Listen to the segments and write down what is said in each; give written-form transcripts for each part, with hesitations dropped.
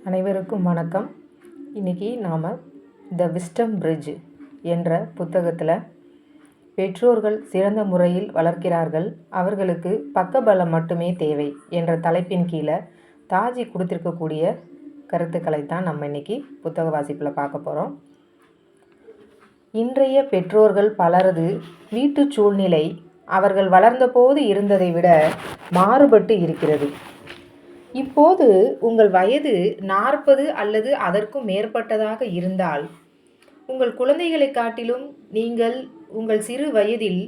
அனைவருக்கும் வணக்கம். இன்றைக்கி நாம் த விஸ்டம் பிரிட்ஜ் என்ற புத்தகத்தில் பெற்றோர்கள் சிறந்த முறையில் வளர்க்கிறார்கள், அவர்களுக்கு பக்கபலம் மட்டுமே தேவை என்ற தலைப்பின் கீழே தாஜி கொடுத்திருக்கக்கூடிய கருத்துக்களை தான் நம்ம இன்றைக்கி புத்தக வாசிப்பில் பார்க்க போகிறோம். இன்றைய பெற்றோர்கள் பலரது வீட்டு சூழ்நிலை அவர்கள் வளர்ந்தபோது இருந்ததை விட மாறுபட்டு இருக்கிறது. இப்போது உங்கள் வயது 40 அல்லது அதற்கும் மேற்பட்டதாக இருந்தால் உங்கள் குழந்தைகளை காட்டிலும் நீங்கள் உங்கள் சிறு வயதில்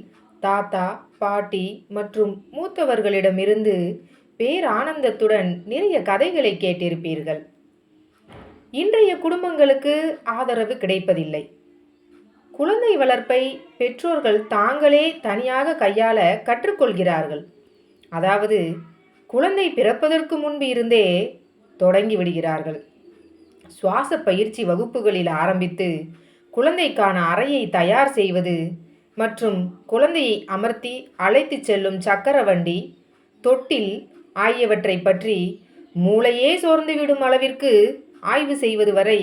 தாத்தா, பாட்டி மற்றும் மூத்தவர்களிடமிருந்து பேரானந்தத்துடன் நிறைய கதைகளை கேட்டிருப்பீர்கள். இன்றைய குடும்பங்களுக்கு ஆதரவு கிடைப்பதில்லை. குழந்தை வளர்ப்பை பெற்றோர்கள் தாங்களே தனியாக கையாள கற்றுக்கொள்கிறார்கள். அதாவது குழந்தை பிறப்பதற்கு முன்பு இருந்தே தொடங்கி விடுகிறார்கள். சுவாச பயிற்சி வகுப்புகளில் ஆரம்பித்து குழந்தைக்கான அறையை தயார் செய்வது மற்றும் குழந்தையை அமர்த்தி அழைத்து செல்லும் சக்கரவண்டி, தொட்டில் ஆகியவற்றை பற்றி மூளையே சோர்ந்துவிடும் அளவிற்கு ஆய்வு செய்வது வரை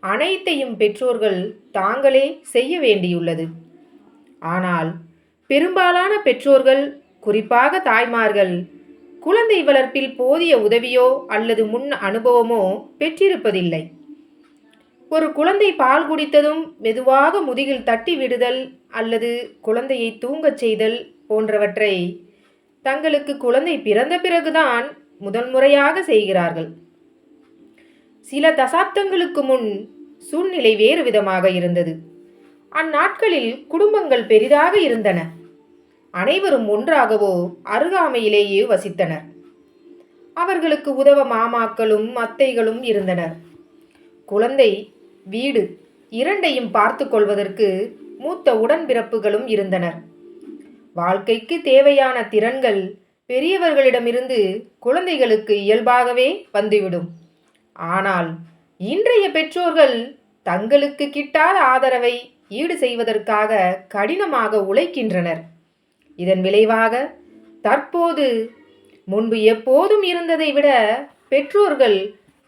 அனைத்தையும் பெற்றோர்கள் தாங்களே செய்ய வேண்டியுள்ளது. ஆனால் பெரும்பாலான பெற்றோர்கள், குறிப்பாக தாய்மார்கள், குழந்தை வளர்ப்பில் போதிய உதவியோ அல்லது முன் அனுபவமோ பெற்றிருப்பதில்லை. ஒரு குழந்தை பால் குடித்ததும் மெதுவாக முதுகில் தட்டி விடுதல் அல்லது குழந்தையை தூங்கச் செய்தல் போன்றவற்றை தங்களுக்கு குழந்தை பிறந்த பிறகுதான் முதல் முறையாக செய்கிறார்கள். சில தசாப்தங்களுக்கு முன் சூழ்நிலை வேறு விதமாக இருந்தது. அந்நாட்களில் குடும்பங்கள் பெரிதாக இருந்தன. அனைவரும் ஒன்றாகவோ அருகாமையிலேயே வசித்தனர். அவர்களுக்கு உதவ மாமாக்களும் அத்தைகளும் இருந்தனர். குழந்தை, வீடு இரண்டையும் பார்த்து கொள்வதற்கு மூத்த உடன்பிறப்புகளும் இருந்தனர். வாழ்க்கைக்கு தேவையான திறன்கள் பெரியவர்களிடமிருந்து குழந்தைகளுக்கு இயல்பாகவே வந்துவிடும். ஆனால் இன்றைய பெற்றோர்கள் தங்களுக்கு கிட்டாத ஆதரவை ஈடு செய்வதற்காக கடினமாக உழைக்கின்றனர். இதன் விளைவாக தற்போது முன்பு எப்போதும் இருந்ததை விட பெற்றோர்கள்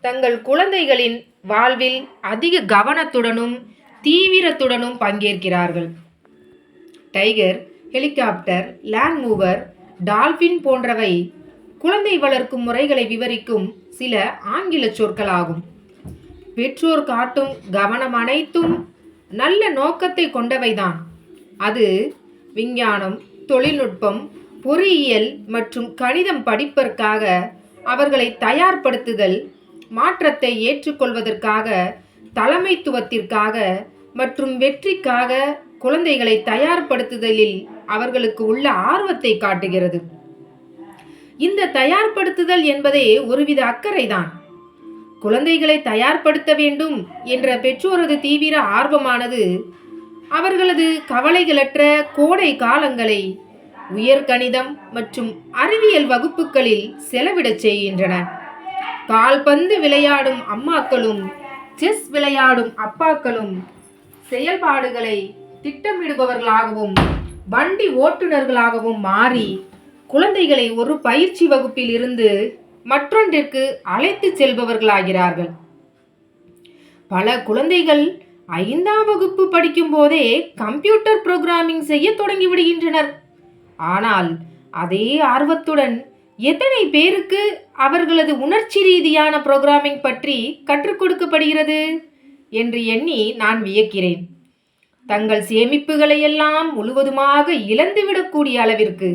தங்கள் குழந்தைகளின் வாழ்வில் அதிக கவனத்துடனும் தீவிரத்துடனும் பங்கேற்கிறார்கள். டைகர், ஹெலிகாப்டர், லேண்ட் மூவர், டால்பின் போன்றவை குழந்தை வளர்க்கும் முறைகளை விவரிக்கும் சில ஆங்கில சொற்களாகும். பெற்றோர் காட்டும் கவனம் அனைத்தும் நல்ல நோக்கத்தை கொண்டவைதான். அது விஞ்ஞானம், தொழில்நுட்பம், பொறியியல் மற்றும் கணிதம் படிப்பதற்காக அவர்களை தயார்படுத்துதல், மாற்றத்தை ஏற்றுக்கொள்வதற்காக, தலைமைத்துவத்திற்காக மற்றும் வெற்றிக்காக குழந்தைகளை தயார்படுத்துதலில் அவர்களுக்கு உள்ள ஆர்வத்தை காட்டுகிறது. இந்த தயார்படுத்துதல் என்பதே ஒருவித அக்கறைதான். குழந்தைகளை தயார்படுத்த வேண்டும் என்ற பெற்றோரது தீவிர ஆர்வமானது அவர்களது கவலைகளற்ற கோடை காலங்களை உயர்கணிதம் மற்றும் அறிவியல் வகுப்புகளில் செலவிடச் செய்கின்றன. கால்பந்து விளையாடும் அம்மாக்களும் செஸ் விளையாடும் அப்பாக்களும் செயல்பாடுகளை திட்டமிடுபவர்களாகவும் வண்டி ஓட்டுநர்களாகவும் மாறி குழந்தைகளை ஒரு பயிற்சி வகுப்பில் இருந்து மற்றொன்றிற்கு அழைத்து செல்பவர்களாகிறார்கள். பல குழந்தைகள் 5ஆம் வகுப்பு படிக்கும் போதே கம்ப்யூட்டர் புரோகிராமிங் செய்ய தொடங்கி விடுகின்றனர். ஆனால் அதே ஆர்வத்துடன் எத்தனை பேருக்கு அவர்களது உணர்ச்சி ரீதியான புரோகிராமிங் பற்றி கற்றுக் கொடுக்கப்படுகிறது என்று எண்ணி நான் வியக்கிறேன். தங்கள் சேமிப்புகளை எல்லாம் முழுவதுமாக இழந்துவிடக்கூடிய அளவிற்கு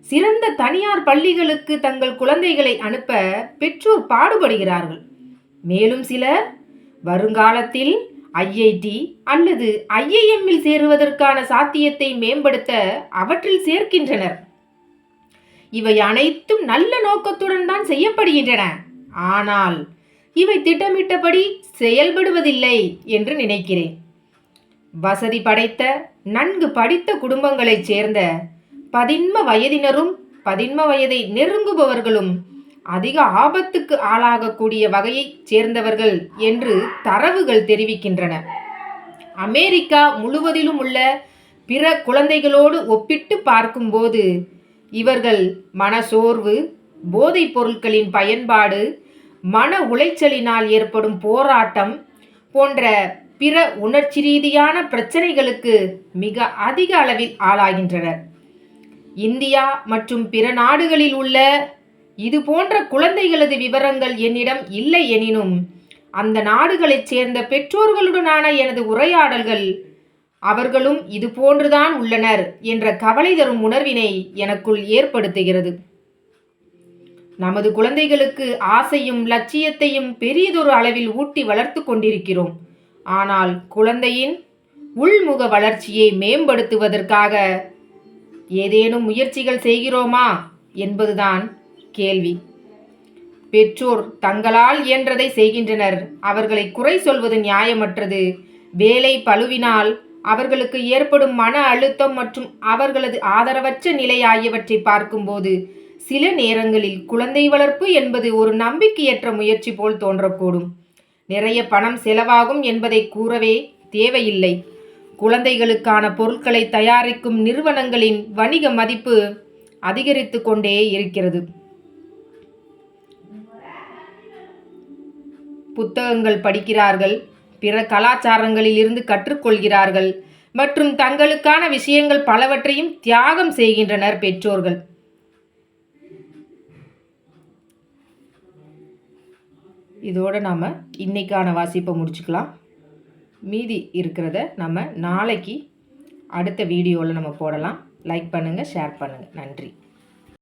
சிறந்த தனியார் பள்ளிகளுக்கு தங்கள் குழந்தைகளை அனுப்ப பெற்றோர் பாடுபடுகிறார்கள். மேலும் சிலர் வருங்காலத்தில் IIT அல்லது IIMல் சேருவதற்கான சாத்தியத்தை மேம்படுத்த அவற்றில் சேர்க்கின்றனர். இவை அனைத்தும் நல்ல நோக்கத்துடன் தான் செய்யப்படுகின்றன. ஆனால் இவை திட்டமிட்டபடி செயல்படுவதில்லை என்று நினைக்கிறேன். வசதி படைத்த நன்கு படித்த குடும்பங்களைச் சேர்ந்த பதின்ம வயதினரும் 11 வயதை நெருங்குபவர்களும் அதிக ஆபத்துக்கு ஆளாகக்கூடிய வகையைச் சேர்ந்தவர்கள் என்று தரவுகள் தெரிவிக்கின்றன. அமெரிக்கா முழுவதிலும் உள்ள பிற குழந்தைகளோடு ஒப்பிட்டு பார்க்கும்போது இவர்கள் மனசோர்வு, போதைப் பொருட்களின் பயன்பாடு, மன உளைச்சலினால் ஏற்படும் போராட்டம் போன்ற பிற உணர்ச்சி ரீதியான பிரச்சனைகளுக்கு மிக அதிக அளவில் ஆளாகின்றனர். இந்தியா மற்றும் பிற நாடுகளில் உள்ள இது போன்ற குழந்தைகளது விவரங்கள் என்னிடம் இல்லை எனினும், அந்த நாடுகளைச் சேர்ந்த பெற்றோர்களுடனான எனது உரையாடல்கள் அவர்களும் இது போன்றுதான் உள்ளனர் என்ற கவலை தரும் உணர்வினை எனக்குள் ஏற்படுத்துகிறது. நமது குழந்தைகளுக்கு ஆசையும் லட்சியத்தையும் பெரியதொரு அளவில் ஊட்டி வளர்த்து கொண்டிருக்கிறோம். ஆனால் குழந்தையின் உள்முக வளர்ச்சியை மேம்படுத்துவதற்காக ஏதேனும் முயற்சிகள் செய்கிறோமா என்பதுதான் கேள்வி. பெற்றோர் தங்களால் இயன்றதை செய்கின்றனர். அவர்களை குறை சொல்வது நியாயமற்றது. வேலை பளுவினால் அவர்களுக்கு ஏற்படும் மன அழுத்தம் மற்றும் அவர்களது ஆதரவற்ற நிலை ஆகியவற்றை பார்க்கும்போது சில நேரங்களில் குழந்தை வளர்ப்பு என்பது ஒரு நம்பிக்கையற்ற முயற்சி போல் தோன்றக்கூடும். நிறைய பணம் செலவாகும் என்பதை கூறவே தேவையில்லை. குழந்தைகளுக்கான பொருட்களை தயாரிக்கும் நிறுவனங்களின் வணிக மதிப்பு அதிகரித்து கொண்டே இருக்கிறது. புத்தகங்கள் படிக்கிறார்கள், பிற கலாச்சாரங்களில் இருந்து கற்றுக்கொள்கிறார்கள் மற்றும் தங்களுக்கான விஷயங்கள் பலவற்றையும் தியாகம் செய்கின்றனர் பெற்றோர்கள். இதோடு நாம் இன்னைக்கான வாசிப்பை முடிச்சுக்கலாம். மீதி இருக்கிறத நம்ம நாளைக்கு அடுத்த வீடியோவில் நம்ம போடலாம். லைக் பண்ணுங்கள், ஷேர் பண்ணுங்கள். நன்றி.